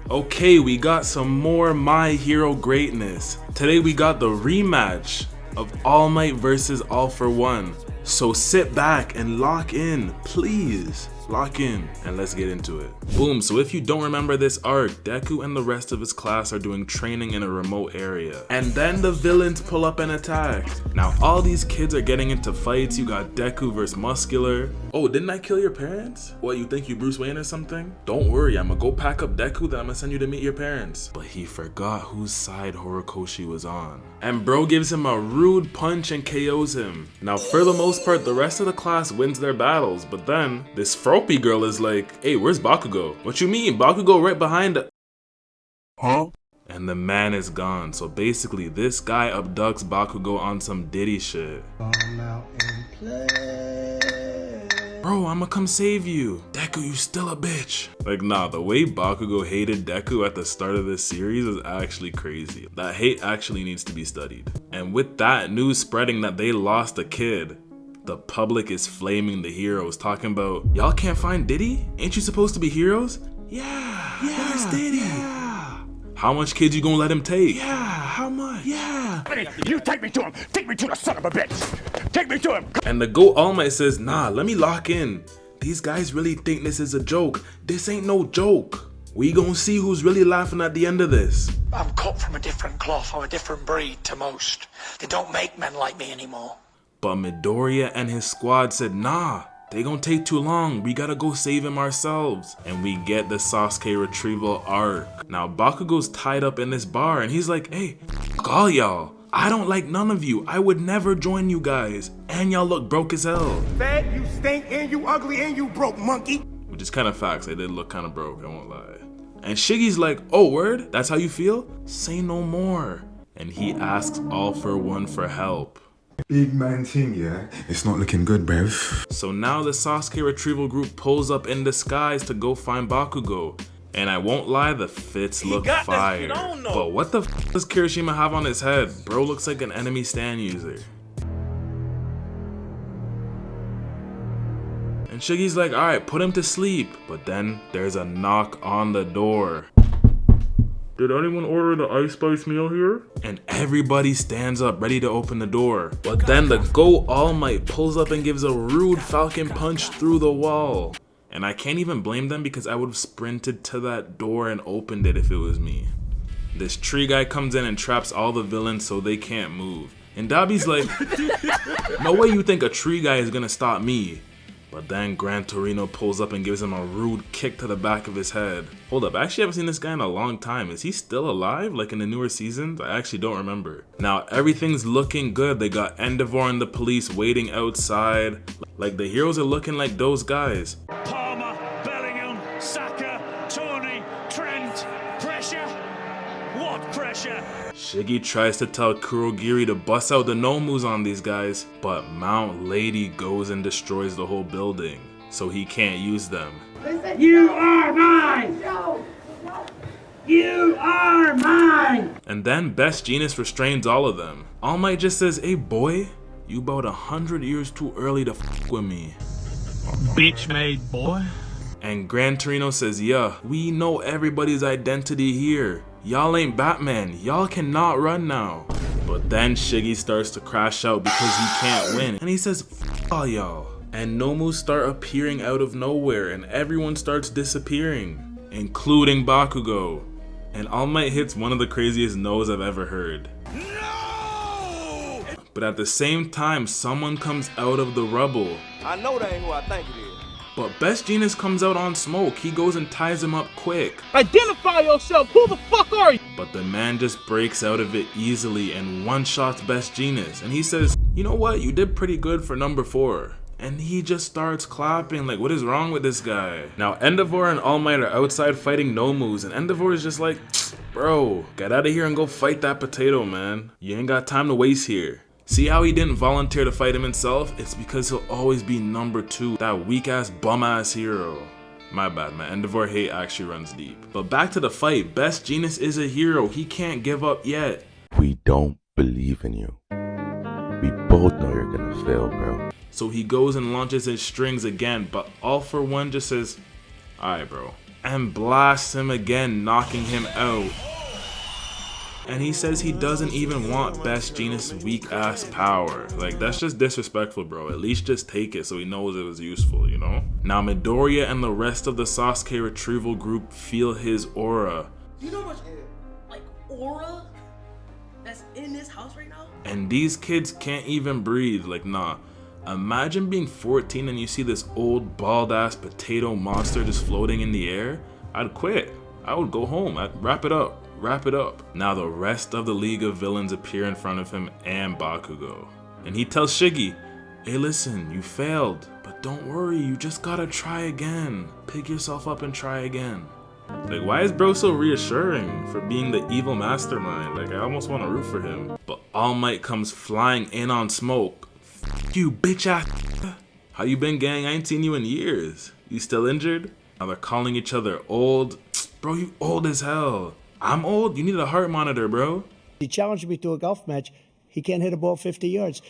Okay, we got some more My Hero greatness. Today we got the rematch of All Might versus All for One. So sit back and lock in, please. Lock in and let's get into it. Boom, so if you don't remember this arc, Deku and the rest of his class are doing training in a remote area. And then the villains pull up and attack. Now all these kids are getting into fights. You got Deku versus Muscular. Oh, didn't I kill your parents? What, you think you Bruce Wayne or something? Don't worry, I'ma go pack up Deku, then I'ma send you to meet your parents. But he forgot whose side Horikoshi was on. And bro gives him a rude punch and KOs him. Now for the most part, the rest of the class wins their battles, but then this Froppy girl is like, hey, where's Bakugou? What you mean? Bakugou right behind it. Huh? And the man is gone. So basically this guy abducts Bakugou on some Diddy shit. Come out and play. Bro, I'ma come save you. Deku, you still a bitch. Like, nah, the way Bakugou hated Deku at the start of this series is actually crazy. That hate actually needs to be studied. And with that news spreading that they lost a kid, the public is flaming the heroes, talking about, y'all can't find Diddy? Ain't you supposed to be heroes? Yeah, where's Diddy? Yeah. How much kids you gonna let him take? Yeah, how much? Yeah. You take me to him. Take me to the son of a bitch. Take me to him. And the GOAT All Might says, nah, let me lock in. These guys really think this is a joke. This ain't no joke. We gonna see who's really laughing at the end of this. I'm cut from a different cloth. I'm a different breed to most. They don't make men like me anymore. But Midoriya and his squad said, nah, they gonna take too long. We gotta go save him ourselves. And we get the Sasuke retrieval arc. Now Bakugou's tied up in this bar and he's like, hey, fuck all y'all. I don't like none of you. I would never join you guys. And y'all look broke as hell. Fat, you stink, and you ugly, and you broke, monkey. Which is kind of facts. They did look kind of broke, I won't lie. And Shiggy's like, oh, word? That's how you feel? Say no more. And he asks All for One for help. Big man thing, yeah? It's not looking good, bruv. So now the Sasuke retrieval group pulls up in disguise to go find Bakugou. And I won't lie, the fits look fire. But what the f does Kirishima have on his head? Bro looks like an enemy stand user. And Shiggy's like, alright, put him to sleep. But then there's a knock on the door. Did anyone order the ice spice meal here? And everybody stands up ready to open the door. But then the GOAT All Might pulls up and gives a rude falcon punch through the wall. And I can't even blame them because I would have sprinted to that door and opened it if it was me. This tree guy comes in and traps all the villains so they can't move. And Dabi's like, no way you think a tree guy is gonna stop me. But then Gran Torino pulls up and gives him a rude kick to the back of his head. Hold up, I actually haven't seen this guy in a long time. Is he still alive, like in the newer seasons? I actually don't remember. Now, everything's looking good. They got Endeavor and the police waiting outside. Like, the heroes are looking like those guys. Palmer, Bellingham, Saka, Tony, Trent, pressure? What pressure? Shiggy tries to tell Kurogiri to bust out the Nomus on these guys, but Mount Lady goes and destroys the whole building, so he can't use them. You are mine! You are mine! And then Best Jeanist restrains all of them. All Might just says, hey boy, you about 100 years too early to f with me. Bitch made boy. And Gran Torino says, yeah, we know everybody's identity here. Y'all ain't Batman, y'all cannot run now. But then Shiggy starts to crash out because he can't win. And he says, f all y'all. And Nomus start appearing out of nowhere and everyone starts disappearing, including Bakugou. And All Might hits one of the craziest no's I've ever heard. No! But at the same time, someone comes out of the rubble. I know that ain't who I think it is. But Best Jeanist comes out on smoke. He goes and ties him up quick. Identify yourself! Who the fuck are you? But the man just breaks out of it easily and one-shots Best Jeanist. And he says, you know what? You did pretty good for number 4. And he just starts clapping. Like, what is wrong with this guy? Now, Endeavor and All Might are outside fighting Nomus. And Endeavor is just like, bro, get out of here and go fight that potato, man. You ain't got time to waste here. See how he didn't volunteer to fight him himself? It's because he'll always be number 2, that weak-ass, bum-ass hero. My bad, man. Endeavor hate actually runs deep. But back to the fight. Best Jeanist is a hero. He can't give up yet. We don't believe in you. We both know you're gonna fail, bro. So he goes and launches his strings again, but All for One just says, alright, bro. and blasts him again, knocking him out. And he says he doesn't even want Best Jeanist' weak ass power. Like, that's just disrespectful, bro. At least just take it so he knows it was useful, you know? Now Midoriya and the rest of the Sasuke retrieval group feel his aura. You know much like aura that's in this house right now? And these kids can't even breathe. Like, nah. Imagine being 14 and you see this old bald ass potato monster just floating in the air. I'd quit. I would go home. I'd wrap it up. Wrap it up. Now the rest of the League of Villains appear in front of him and Bakugou. And he tells Shiggy, hey listen, you failed, but don't worry, you just gotta try again. Pick yourself up and try again. Like, why is bro so reassuring for being the evil mastermind? Like, I almost want to root for him. But All Might comes flying in on smoke. F you, bitch ass. How you been, gang? I ain't seen you in years. You still injured? Now they're calling each other old. Bro, you old as hell. I'm old? You need a heart monitor, bro. He challenged me to a golf match. He can't hit a ball 50 yards.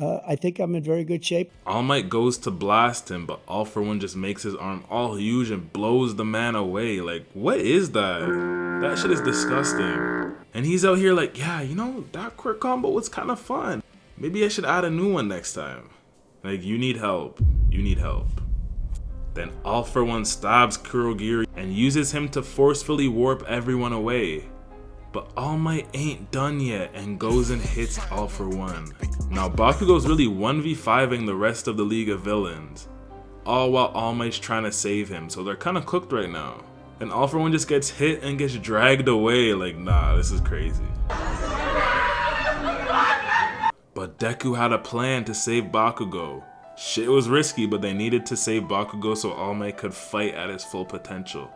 I think I'm in very good shape. All Might goes to blast him, but All For One just makes his arm all huge and blows the man away. Like, what is that? That shit is disgusting. And he's out here like, yeah, you know, that quirk combo was kind of fun. Maybe I should add a new one next time. Like, you need help. You need help. Then All For One stabs Kurogiri and uses him to forcefully warp everyone away. But All Might ain't done yet and goes and hits All For One. Now Bakugou's really 1v5ing the rest of the League of Villains, all while All Might's trying to save him, so they're kinda cooked right now. And All For One just gets hit and gets dragged away. Like, nah, this is crazy. But Deku had a plan to save Bakugou. Shit was risky, but they needed to save Bakugou so All Might could fight at his full potential.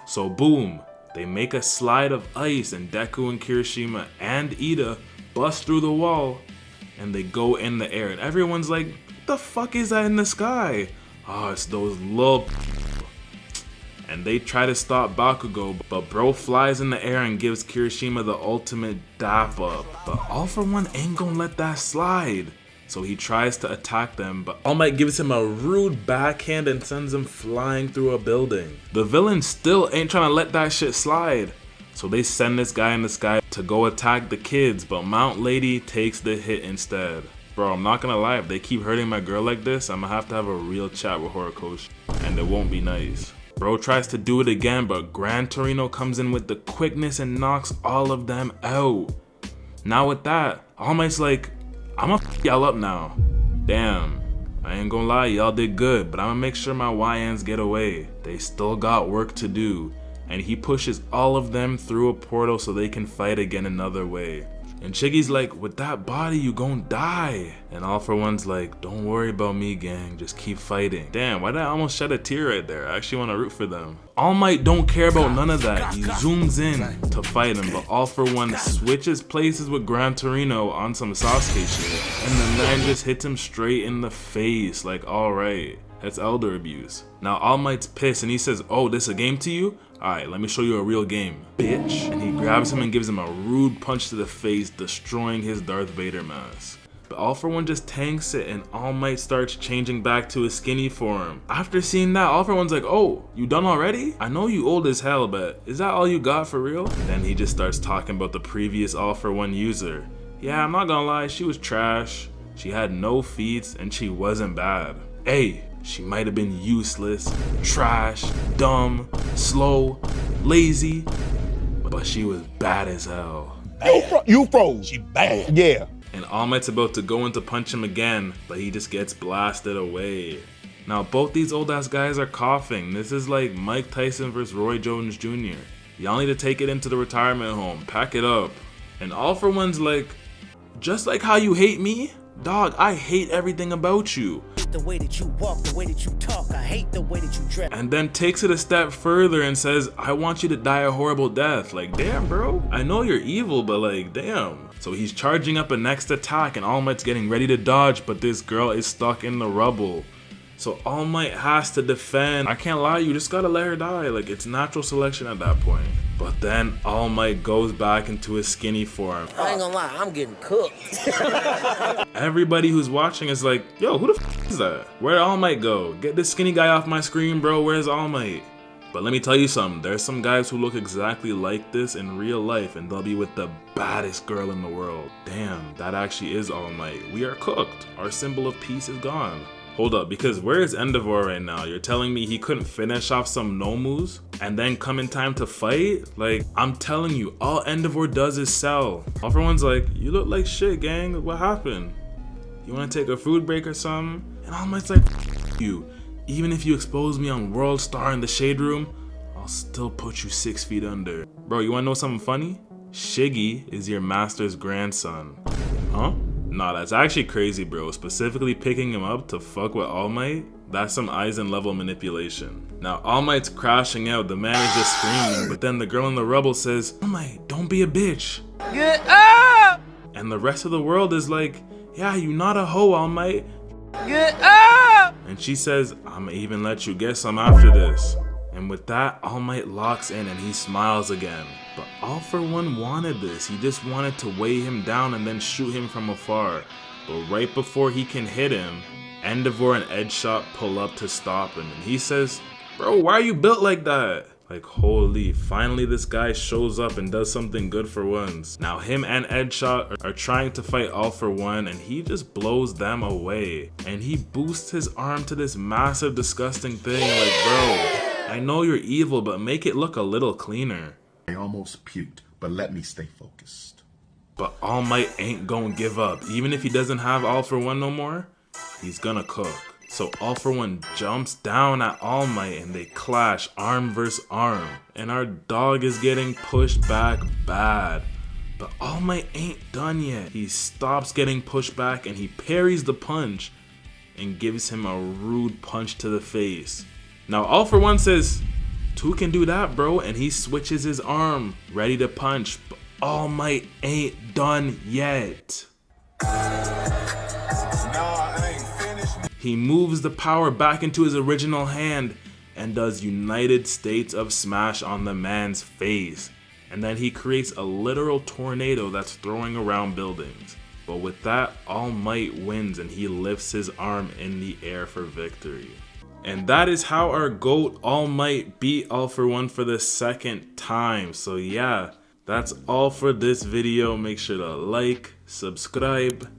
So boom, they make a slide of ice and Deku and Kirishima and Ida bust through the wall and they go in the air. And everyone's like, what the fuck is that in the sky? Oh, it's those little... And they try to stop Bakugou, but bro flies in the air and gives Kirishima the ultimate dap up. But All For One ain't gonna let that slide. So he tries to attack them, but All Might gives him a rude backhand and sends him flying through a building. The villain still ain't trying to let that shit slide. So they send this guy in the sky to go attack the kids, but Mount Lady takes the hit instead. Bro, I'm not gonna lie, if they keep hurting my girl like this, I'm gonna have a real chat with Horikoshi, and it won't be nice. Bro tries to do it again, but Gran Torino comes in with the quickness and knocks all of them out. Now with that, All Might's like, I'ma f y'all up now. Damn, I ain't gonna lie, y'all did good, but I'ma make sure my YNs get away. They still got work to do. And he pushes all of them through a portal so they can fight again another way. And Shiggy's like, with that body, you gon' die. And All For One's like, don't worry about me, gang, just keep fighting. Damn, why did I almost shed a tear right there? I actually wanna root for them. All Might don't care about none of that. He zooms in to fight him, but All For One switches places with Gran Torino on some Sasuke shit. And the man just hits him straight in the face, like, alright, that's elder abuse. Now All Might's pissed and he says, oh, this a game to you? Alright, let me show you a real game, bitch. And he grabs him and gives him a rude punch to the face, destroying his Darth Vader mask. But All For One just tanks it and All Might starts changing back to his skinny form. After seeing that, All For One's like, oh, you done already? I know you old as hell, but is that all you got for real? And then he just starts talking about the previous All For One user. Yeah, I'm not gonna lie, she was trash. She had no feats and she wasn't bad. Hey, she might have been useless, trash, dumb, slow, lazy, but she was bad as hell. You froze. She bad. Yeah. And All Might's about to go in to punch him again, but he just gets blasted away. Now both these old ass guys are coughing. This is like Mike Tyson versus Roy Jones Jr. Y'all need to take it into the retirement home, pack it up. And All For One's like, just like how you hate me, dog, I hate everything about you. The way that you walk, the way that you talk, I hate the way that you dress. And then takes it a step further and says, I want you to die a horrible death. Like, damn, bro. I know you're evil, but like, damn. So he's charging up a next attack and All Might's getting ready to dodge, but this girl is stuck in the rubble. So All Might has to defend. I can't lie, you just gotta let her die. Like, it's natural selection at that point. But then All Might goes back into his skinny form. I ain't gonna lie, I'm getting cooked. Everybody who's watching is like, yo, who the f is that? Where'd All Might go? Get this skinny guy off my screen, bro. Where's All Might? But let me tell you something, there's some guys who look exactly like this in real life and they'll be with the baddest girl in the world. Damn, that actually is All Might. We are cooked. Our symbol of peace is gone. Hold up, because where is Endeavor right now? You're telling me he couldn't finish off some Nomus and then come in time to fight? Like, I'm telling you, all Endeavor does is sell. All for One's like, you look like shit, gang. What happened? You wanna take a food break or something? And All Might's like, you. Even if you expose me on World Star in the Shade Room, I'll still put you 6 feet under. Bro, you wanna know something funny? Shiggy is your master's grandson. Huh? Nah, that's actually crazy, bro. Specifically picking him up to fuck with All Might? That's some Aizen level manipulation. Now, All Might's crashing out, the man is just screaming, but then the girl in the rubble says, All Might, don't be a bitch. Get up! And the rest of the world is like, yeah, you not a hoe, All Might. Get up! And she says, I'ma even let you get some after this. And with that, All Might locks in and he smiles again. But All for One wanted this. He just wanted to weigh him down and then shoot him from afar. But right before he can hit him, Endeavor and Edgeshot pull up to stop him. And he says, bro, why are you built like that? Like, holy, finally this guy shows up and does something good for once. Now him and Edgeshot are trying to fight All for One and he just blows them away. And he boosts his arm to this massive disgusting thing like, bro, I know you're evil, but make it look a little cleaner. I almost puked, but let me stay focused. But All Might ain't gonna give up. Even if he doesn't have All for One no more, he's gonna cook. So All for One jumps down at All Might and they clash arm versus arm. And our dog is getting pushed back bad. But All Might ain't done yet. He stops getting pushed back and he parries the punch and gives him a rude punch to the face. Now All for One says, 2 can do that, bro, and he switches his arm, ready to punch. But All Might ain't done yet. He moves the power back into his original hand and does United States of Smash on the man's face. And then he creates a literal tornado that's throwing around buildings. But with that, All Might wins and he lifts his arm in the air for victory. And that is how our GOAT All Might beat All for One for the 2nd time. So yeah, that's all for this video. Make sure to like, subscribe,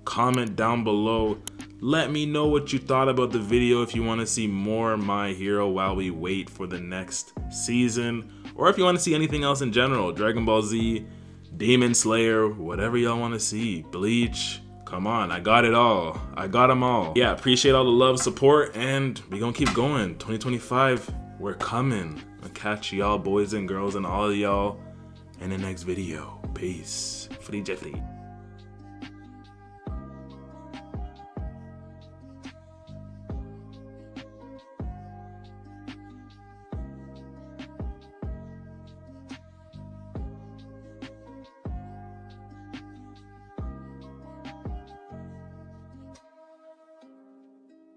comment down below. Let me know what you thought about the video if you want to see more My Hero while we wait for the next season. Or if you want to see anything else in general, Dragon Ball Z, Demon Slayer, whatever y'all want to see, Bleach. Come on, I got it all. I got them all. Yeah, appreciate all the love, support, and we gonna keep going. 2025, we're coming. I'll catch y'all boys and girls and all of y'all in the next video. Peace. Free Jeffrey.